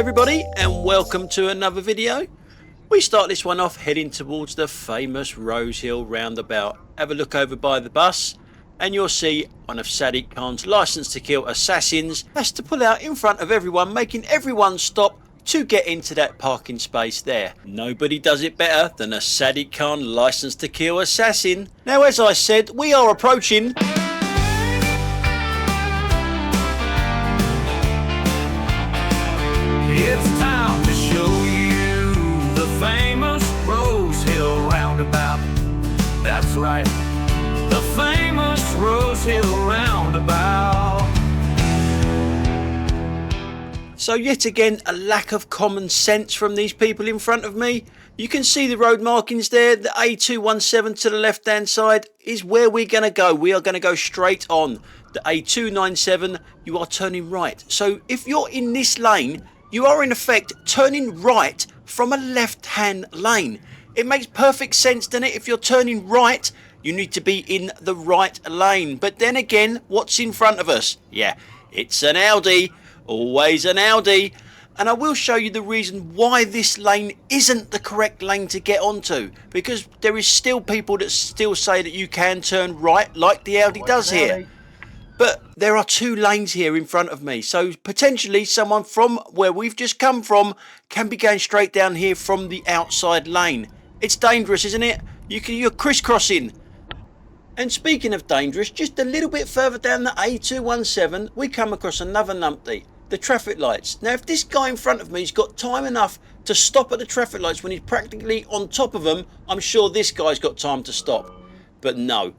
everybody and welcome to another video. We start this one off heading towards the famous Rose Hill roundabout. Have a look over by the bus and you'll see one of Sadiq Khan's License to Kill assassins has to pull out in front of everyone, making everyone stop to get into that parking space there. Nobody does it better than a Sadiq Khan License to Kill assassin. Now, as I said, we are approaching It's time to show you the famous Rose Hill roundabout. That's right, the famous Rose Hill roundabout. So yet again, a lack of common sense from these people in front of me. You can see the road markings there. The A217 to the left hand side is where we're going to go. We are going to go straight on. The A297, you are turning right. So if you're in this lane, you are in effect turning right from a left hand lane. It makes perfect sense, doesn't it? If you're turning right, you need to be in the right lane. But then again, what's in front of us? Yeah, it's an Audi. Always an Audi. And I will show you the reason why this lane isn't the correct lane to get onto, because there is still people that still say that you can turn right like the Audi does here. But there are two lanes here in front of me, so potentially someone from where we've just come from can be going straight down here from the outside lane. It's dangerous, isn't it? You're crisscrossing. And speaking of dangerous, just a little bit further down the A217, we come across another numpty, the traffic lights. Now, if this guy in front of me's got time enough to stop at the traffic lights when he's practically on top of them, I'm sure this guy's got time to stop. But no.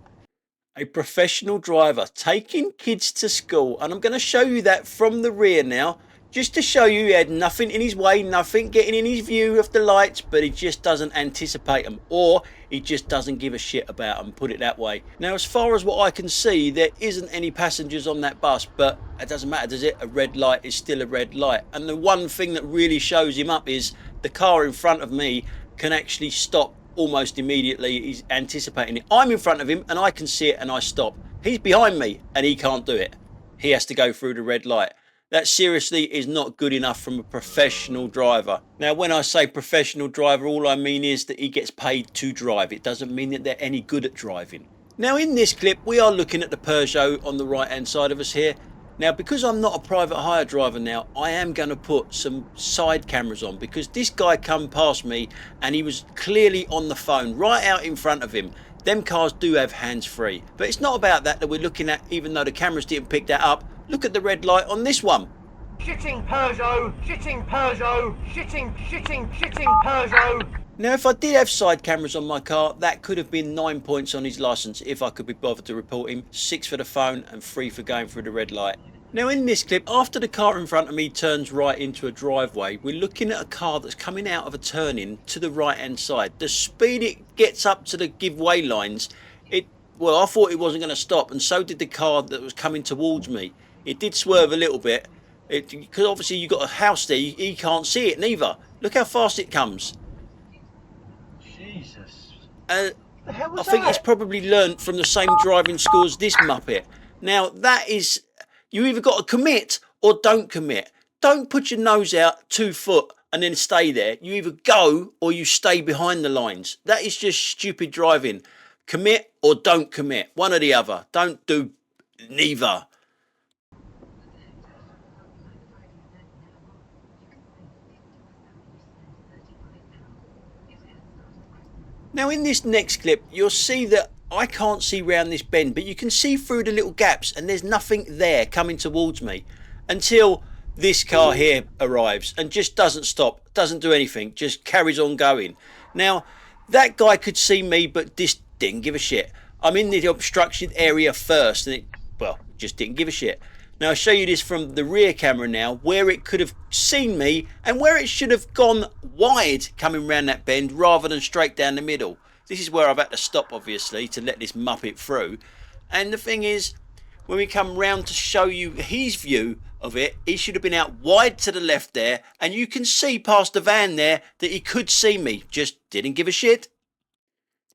A professional driver taking kids to school, and I'm going to show you that from the rear now, just to show you he had nothing in his way, nothing getting in his view of the lights, but he just doesn't anticipate them, or he just doesn't give a shit about them, put it that way. Now, as far as what I can see, there isn't any passengers on that bus, but it doesn't matter, does it? A red light is still a red light. And the one thing that really shows him up is the car in front of me can actually stop almost immediately. He's anticipating it. I'm in front of him and I can see it and I stop. He's behind me and he can't do it. He has to go through the red light. That seriously is not good enough from a professional driver. Now, when I say professional driver, all I mean is that he gets paid to drive. It doesn't mean that they're any good at driving. Now, in this clip, we are looking at the Peugeot on the right hand side of us here. Now, because I'm not a private hire driver now, I am going to put some side cameras on, because this guy come past me and he was clearly on the phone right out in front of him. Them cars do have hands-free, but it's not about that we're looking at, even though the cameras didn't pick that up. Look at the red light on this one. Shitting Peugeot, shitting Peugeot, shitting Peugeot. Now, if I did have side cameras on my car, that could have been 9 points on his licence if I could be bothered to report him, 6 for the phone and 3 for going through the red light. Now, in this clip, after the car in front of me turns right into a driveway, we're looking at a car that's coming out of a turning to the right hand side. The speed it gets up to the give way lines, well, I thought it wasn't going to stop, and so did the car that was coming towards me. It did swerve a little bit, because obviously you've got a house there, he can't see it neither. Look how fast it comes. Jesus. I think it's probably learnt from the same driving school as this muppet. Now, that is, you either got to commit or don't commit. Don't put your nose out 2 foot and then stay there. You either go or you stay behind the lines. That is just stupid driving. Commit or don't commit. One or the other. Don't do neither. Now, in this next clip, you'll see that I can't see round this bend, but you can see through the little gaps and there's nothing there coming towards me until this car here arrives and just doesn't stop, doesn't do anything, just carries on going. Now, that guy could see me, but this didn't give a shit. I'm in the obstructed area first and it, well, just didn't give a shit. Now, I'll show you this from the rear camera now, where it could have seen me and where it should have gone wide coming round that bend rather than straight down the middle. This is where I've had to stop, obviously, to let this muppet through. And the thing is, when we come round to show you his view of it, he should have been out wide to the left there, and you can see past the van there that he could see me, just didn't give a shit.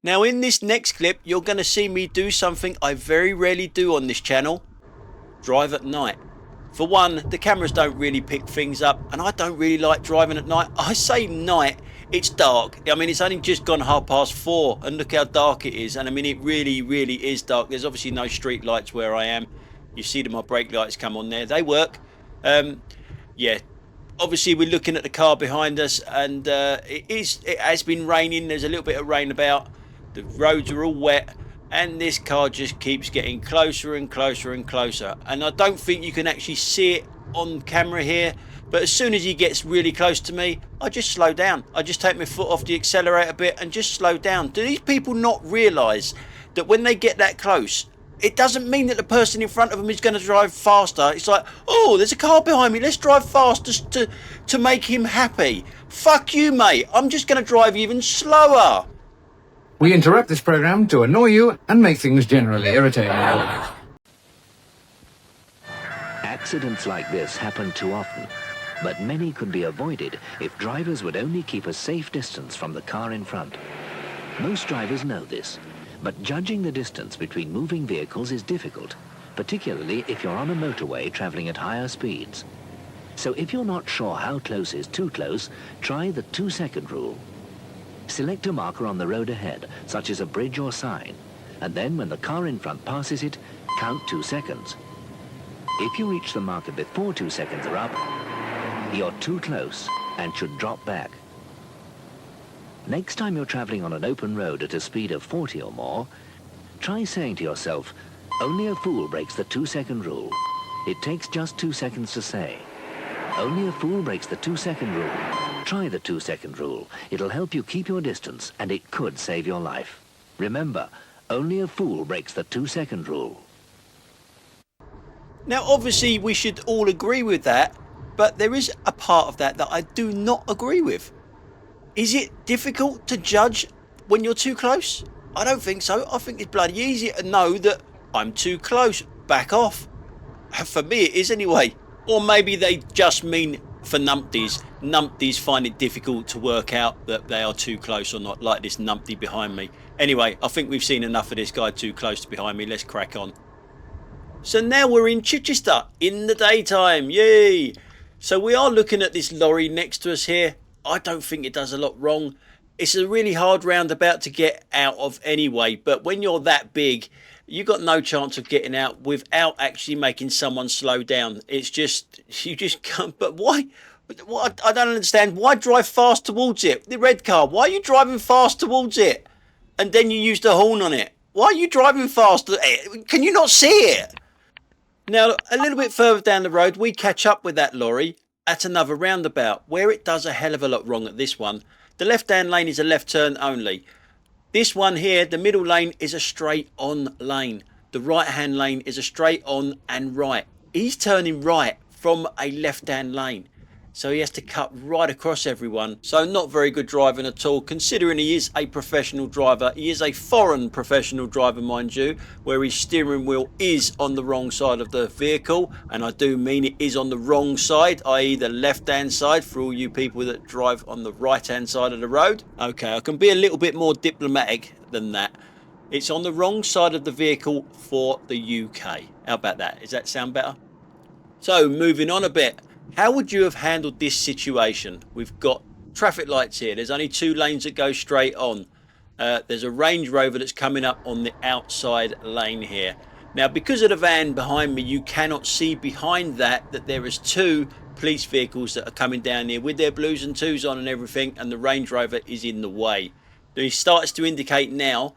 Now, in this next clip, you're going to see me do something I very rarely do on this channel. Drive at night. For one, the cameras don't really pick things up, and I don't really like driving at night. I say night, it's dark. I mean, it's only just gone 4:30, and look how dark it is. And I mean, it really, really is dark. There's obviously no street lights where I am. You see that my brake lights come on there. They work. Yeah. Obviously, we're looking at the car behind us, and it has been raining. There's a little bit of rain about. The roads are all wet, and this car just keeps getting closer and closer and closer. And I don't think you can actually see it on camera here, but as soon as he gets really close to me, I just slow down. I just take my foot off the accelerator a bit and just slow down. Do these people not realise that when they get that close, it doesn't mean that the person in front of them is going to drive faster? It's like, oh, there's a car behind me, let's drive faster to make him happy. Fuck you, mate. I'm just going to drive even slower. We interrupt this program to annoy you and make things generally irritating. Accidents like this happen too often, but many could be avoided if drivers would only keep a safe distance from the car in front. Most drivers know this, but judging the distance between moving vehicles is difficult, particularly if you're on a motorway traveling at higher speeds. So if you're not sure how close is too close, try the 2-second rule. Select a marker on the road ahead, such as a bridge or sign, and then when the car in front passes it, count 2 seconds. If you reach the marker before 2 seconds are up, you're too close and should drop back. Next time you're traveling on an open road at a speed of 40 or more, try saying to yourself, only a fool breaks the 2-second rule. It takes just 2 seconds to say. Only a fool breaks the 2-second rule. Try the 2-second rule. It'll help you keep your distance, and it could save your life. Remember, only a fool breaks the 2-second rule. Now, obviously, we should all agree with that, but there is a part of that I do not agree with. Is it difficult to judge when you're too close? I don't think so. I think it's bloody easy to know that I'm too close. Back off. For me, it is anyway. Or maybe they just mean for numpties. Numpties find it difficult to work out that they are too close or not, like this numpty behind me. Anyway, I think we've seen enough of this guy too close to behind me. Let's crack on. So now we're in Chichester in the daytime. Yay! So we are looking at this lorry next to us here. I don't think it does a lot wrong. It's a really hard roundabout to get out of anyway, but when you're that big, you got no chance of getting out without actually making someone slow down. It's just, you just can't. But why? I don't understand. Why drive fast towards it? The red car, why are you driving fast towards it? And then you use the horn on it. Why are you driving fast? Can you not see it? Now, a little bit further down the road, we catch up with that lorry at another roundabout where it does a hell of a lot wrong at this one. The left-hand lane is a left turn only. This one here, the middle lane, is a straight on lane. The right-hand lane is a straight on and right. He's turning right from a left-hand lane. So he has to cut right across everyone. So not very good driving at all, considering he is a professional driver. He is a foreign professional driver, mind you, where his steering wheel is on the wrong side of the vehicle. And I do mean it is on the wrong side, i.e. the left-hand side, for all you people that drive on the right-hand side of the road. Okay, I can be a little bit more diplomatic than that. It's on the wrong side of the vehicle for the UK. How about that? Does that sound better? So, moving on a bit. How would you have handled this situation? We've got traffic lights here. There's only 2 lanes that go straight on. There's a Range Rover that's coming up on the outside lane here. Now, because of the van behind me, you cannot see behind that there is 2 police vehicles that are coming down here with their blues and twos on and everything, and the Range Rover is in the way. He starts to indicate now,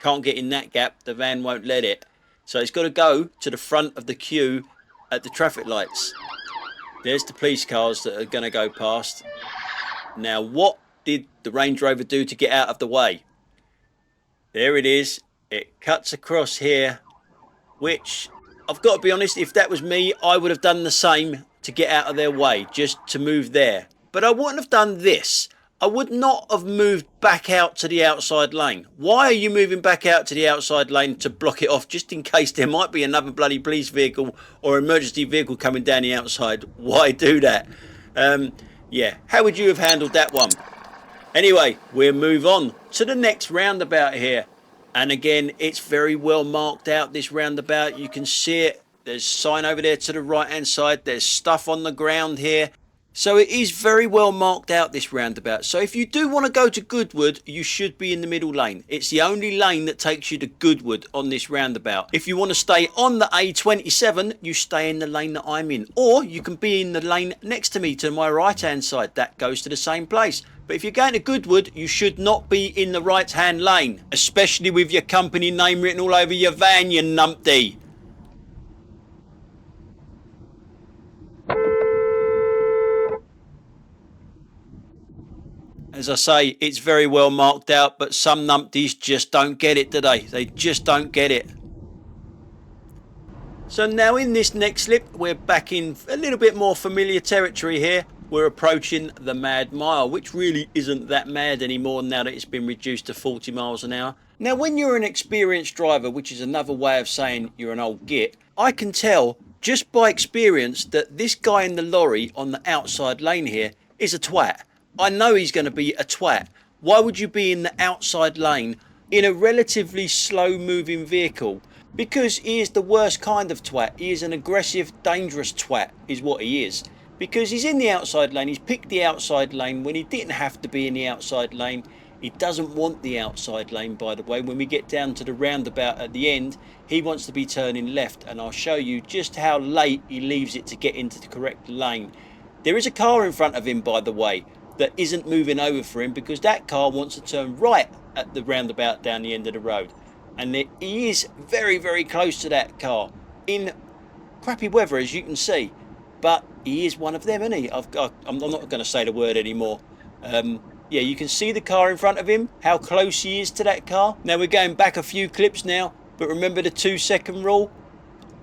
can't get in that gap, the van won't let it. So it's got to go to the front of the queue at the traffic lights. There's the police cars that are going to go past. Now, what did the Range Rover do to get out of the way? There it is. It cuts across here, which, I've got to be honest, if that was me, I would have done the same to get out of their way, just to move there. But I wouldn't have done this. I would not have moved back out to the outside lane. Why are you moving back out to the outside lane to block it off, just in case there might be another bloody police vehicle or emergency vehicle coming down the outside? Why do that? Yeah, how would you have handled that one? Anyway, we'll move on to the next roundabout here. And again, it's very well marked out, this roundabout. You can see it There's sign over there to the right hand side. There's stuff on the ground here. So it is very well marked out, this roundabout. So if you do want to go to Goodwood, you should be in the middle lane. It's the only lane that takes you to Goodwood on this roundabout. If you want to stay on the A27, you stay in the lane that I'm in. Or you can be in the lane next to me to my right hand side. That goes to the same place. But if you're going to Goodwood, you should not be in the right hand lane. Especially with your company name written all over your van, you numpty. As I say, it's very well marked out, but some numpties just don't get it, do they? They just don't get it. So now in this next slip, we're back in a little bit more familiar territory here. We're approaching the mad mile, which really isn't that mad anymore now that it's been reduced to 40 miles an hour. Now, when you're an experienced driver, which is another way of saying you're an old git, I can tell just by experience that this guy in the lorry on the outside lane here is a twat. I know he's going to be a twat. Why would you be in the outside lane in a relatively slow moving vehicle? Because he is the worst kind of twat. He is an aggressive, dangerous twat is what he is. Because he's in the outside lane. He's picked the outside lane when he didn't have to be in the outside lane. He doesn't want the outside lane, by the way. When we get down to the roundabout at the end, he wants to be turning left. And I'll show you just how late he leaves it to get into the correct lane. There is a car in front of him, by the way, that isn't moving over for him because that car wants to turn right at the roundabout down the end of the road. And he is very, very close to that car in crappy weather, as you can see. But he is one of them, isn't he? I'm not going to say the word anymore. Yeah, you can see the car in front of him, how close he is to that car. Now we're going back a few clips now, but remember the 2-second rule?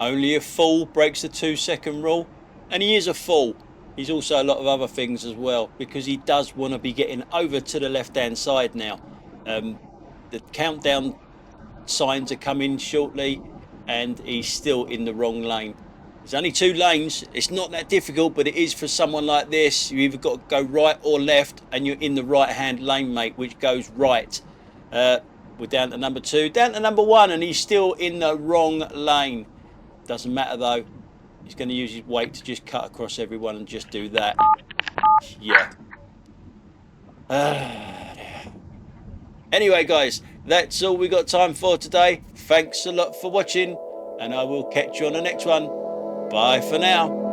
Only a fool breaks the 2-second rule. And he is a fool. He's also a lot of other things as well, because he does want to be getting over to the left hand side now. The countdown signs are coming shortly and he's still in the wrong lane. There's only 2 lanes. It's not that difficult, but it is for someone like this. You either got to go right or left, and you're in the right hand lane, mate, which goes right. We're down to number 2, down to number 1, and he's still in the wrong lane. Doesn't matter though. He's going to use his weight to just cut across everyone and just do that. Yeah. Anyway, guys, that's all we got time for today. Thanks a lot for watching, and I will catch you on the next one. Bye for now.